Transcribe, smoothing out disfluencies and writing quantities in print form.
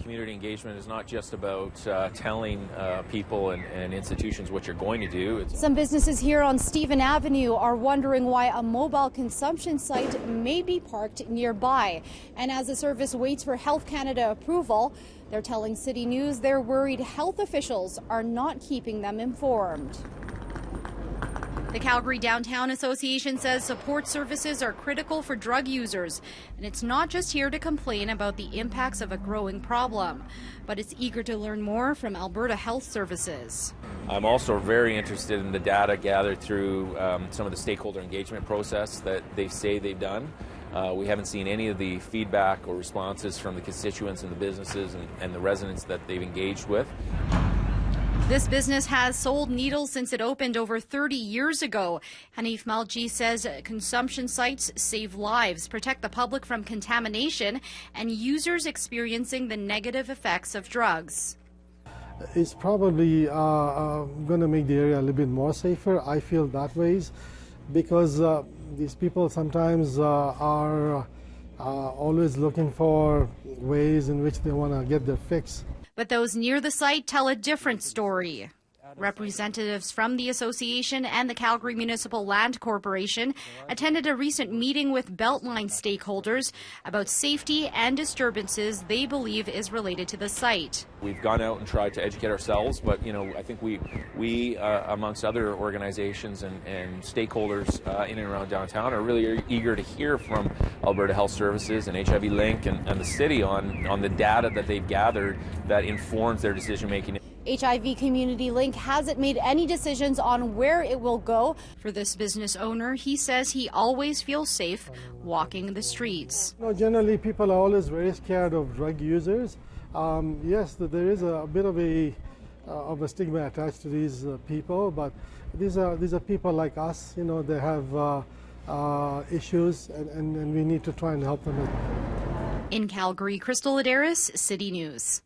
Community engagement is not just about telling people and institutions what you're going to do. Some businesses here on Stephen Avenue are wondering why a mobile consumption site may be parked nearby. And as the service waits for Health Canada approval, they're telling City News they're worried health officials are not keeping them informed. The Calgary Downtown Association says support services are critical for drug users, and it's not just here to complain about the impacts of a growing problem, but it's eager to learn more from Alberta Health Services. I'm also very interested in the data gathered through some of the stakeholder engagement process that they say they've done. We haven't seen any of the feedback or responses from the constituents and the businesses and the residents that they've engaged with. This business has sold needles since it opened over 30 years ago. Hanif Malji says consumption sites save lives, protect the public from contamination, and users experiencing the negative effects of drugs. It's probably going to make the area a little bit more safer. I feel that ways because these people sometimes are always looking for ways in which they want to get their fix. But those near the site tell a different story. Representatives from the association and the Calgary Municipal Land Corporation attended a recent meeting with Beltline stakeholders about safety and disturbances they believe is related to the site. We've gone out and tried to educate ourselves, but I think we amongst other organizations and stakeholders in and around downtown are really eager to hear from Alberta Health Services and HIV Link and the city on the data that they've gathered that informs their decision making. HIV Community Link hasn't made any decisions on where it will go. For this business owner, he says he always feels safe walking the streets. Generally, people are always very scared of drug users. Yes, there is a bit of a stigma attached to these people, but these are people like us. They have issues, and we need to try and help them. In Calgary, Crystal Ladaris, City News.